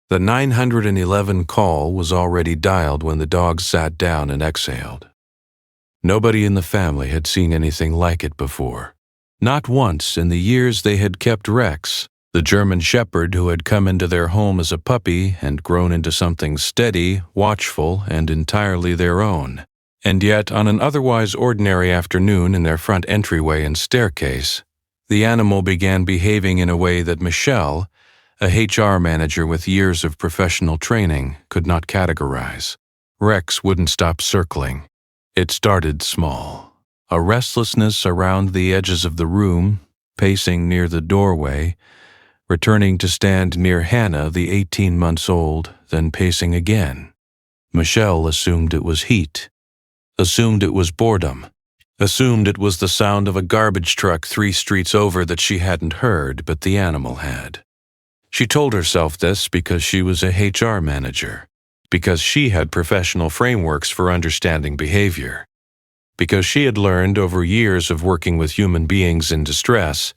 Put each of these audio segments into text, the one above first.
The 911 call was already dialed when the dog sat down and exhaled. Nobody in the family had seen anything like it before. Not once in the years they had kept Rex, the German Shepherd who had come into their home as a puppy and grown into something steady, watchful, and entirely their own. And yet, on an otherwise ordinary afternoon in their front entryway and staircase, the animal began behaving in a way that Michelle, a HR manager with years of professional training, could not categorize. Rex wouldn't stop circling. It started small. A restlessness around the edges of the room, pacing near the doorway, returning to stand near Hannah, the 18 months old, then pacing again. Michelle assumed it was heat, assumed it was boredom, assumed it was the sound of a garbage truck 3 streets over that she hadn't heard, but the animal had. She told herself this because she was a HR manager, because she had professional frameworks for understanding behavior, because she had learned over years of working with human beings in distress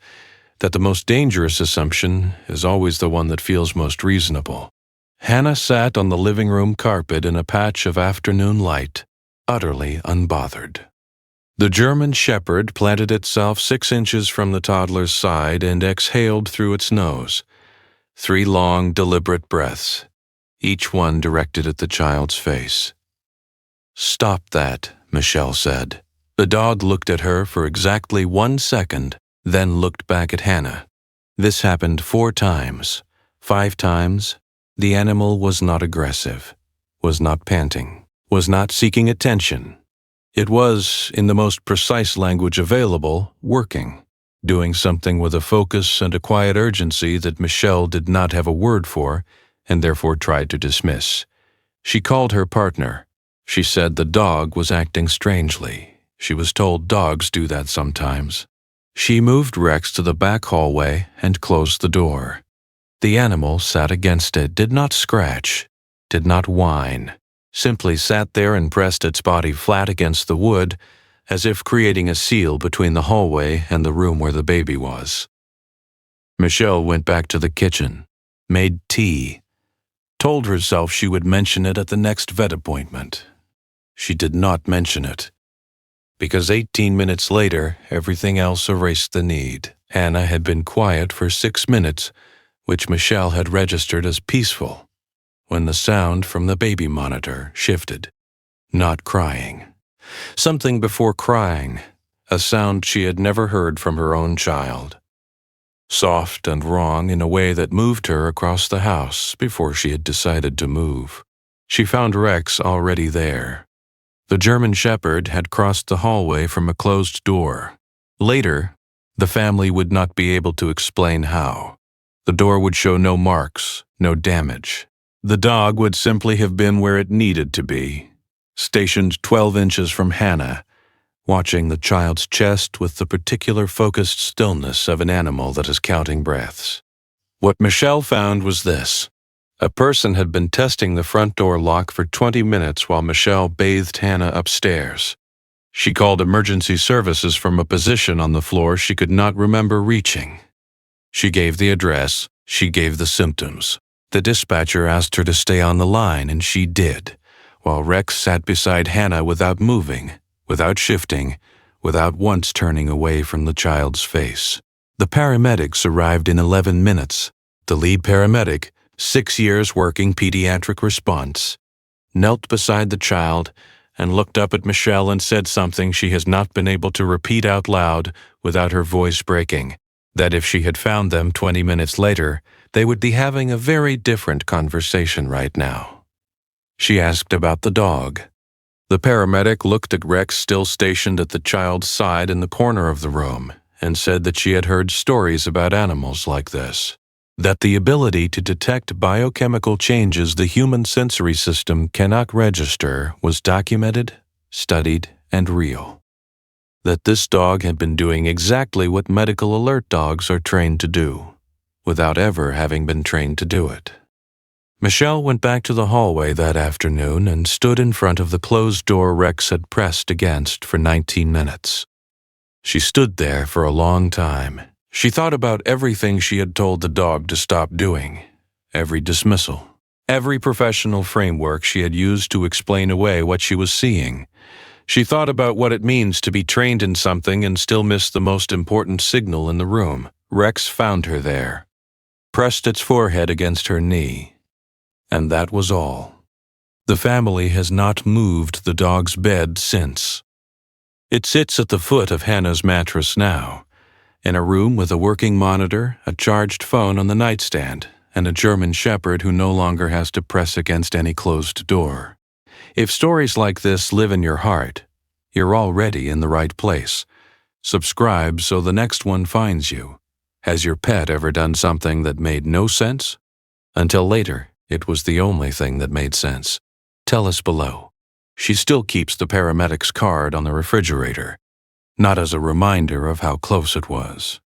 that the most dangerous assumption is always the one that feels most reasonable. Hannah sat on the living room carpet in a patch of afternoon light, utterly unbothered. The German Shepherd planted itself 6 inches from the toddler's side and exhaled through its nose. 3 long, deliberate breaths, each one directed at the child's face. "Stop that," Michelle said. The dog looked at her for exactly 1 second, then looked back at Hannah. This happened 4 times. 5 times, the animal was not aggressive, was not panting, was not seeking attention. It was, in the most precise language available, working, doing something with a focus and a quiet urgency that Michelle did not have a word for and therefore tried to dismiss. She called her partner. She said the dog was acting strangely. She was told dogs do that sometimes. She moved Rex to the back hallway and closed the door. The animal sat against it, did not scratch, did not whine, simply sat there and pressed its body flat against the wood, as if creating a seal between the hallway and the room where the baby was. Michelle went back to the kitchen, made tea, told herself she would mention it at the next vet appointment. She did not mention it, because 18 minutes later, everything else erased the need. Hannah had been quiet for 6 minutes, which Michelle had registered as peaceful, when the sound from the baby monitor shifted. Not crying. Something before crying, a sound she had never heard from her own child. Soft and wrong in a way that moved her across the house before she had decided to move. She found Rex already there. The German Shepherd had crossed the hallway from a closed door. Later, the family would not be able to explain how. The door would show no marks, no damage. The dog would simply have been where it needed to be, stationed 12 inches from Hannah, watching the child's chest with the particular focused stillness of an animal that is counting breaths. What Michelle found was this. A person had been testing the front door lock for 20 minutes while Michelle bathed Hannah upstairs. She called emergency services from a position on the floor she could not remember reaching. She gave the address, she gave the symptoms. The dispatcher asked her to stay on the line, and she did, while Rex sat beside Hannah without moving, without shifting, without once turning away from the child's face. The paramedics arrived in 11 minutes. The lead paramedic, 6 years working pediatric response, knelt beside the child and looked up at Michelle and said something she has not been able to repeat out loud without her voice breaking, that if she had found them 20 minutes later, they would be having a very different conversation right now. She asked about the dog. The paramedic looked at Rex still stationed at the child's side in the corner of the room and said that she had heard stories about animals like this, that the ability to detect biochemical changes the human sensory system cannot register was documented, studied, and real. That this dog had been doing exactly what medical alert dogs are trained to do, without ever having been trained to do it. Michelle went back to the hallway that afternoon and stood in front of the closed door Rex had pressed against for 19 minutes. She stood there for a long time. She thought about everything she had told the dog to stop doing, every dismissal, every professional framework she had used to explain away what she was seeing. She thought about what it means to be trained in something and still miss the most important signal in the room. Rex found her there, pressed its forehead against her knee. And that was all. The family has not moved the dog's bed since. It sits at the foot of Hannah's mattress now, in a room with a working monitor, a charged phone on the nightstand, and a German shepherd who no longer has to press against any closed door. If stories like this live in your heart, you're already in the right place. Subscribe so the next one finds you. Has your pet ever done something that made no sense? Until later, it was the only thing that made sense. Tell us below. She still keeps the paramedic's card on the refrigerator, not as a reminder of how close it was.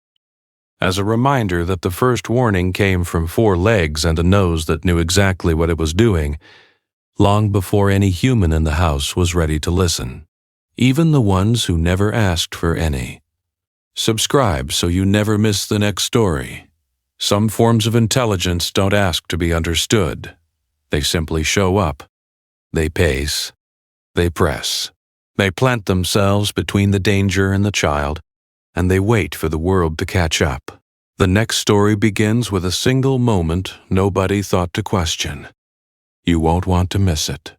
As a reminder that the first warning came from 4 legs and a nose that knew exactly what it was doing, long before any human in the house was ready to listen, even the ones who never asked for any. Subscribe so you never miss the next story. Some forms of intelligence don't ask to be understood. They simply show up. They pace. They press. They plant themselves between the danger and the child, and they wait for the world to catch up. The next story begins with a single moment nobody thought to question. You won't want to miss it.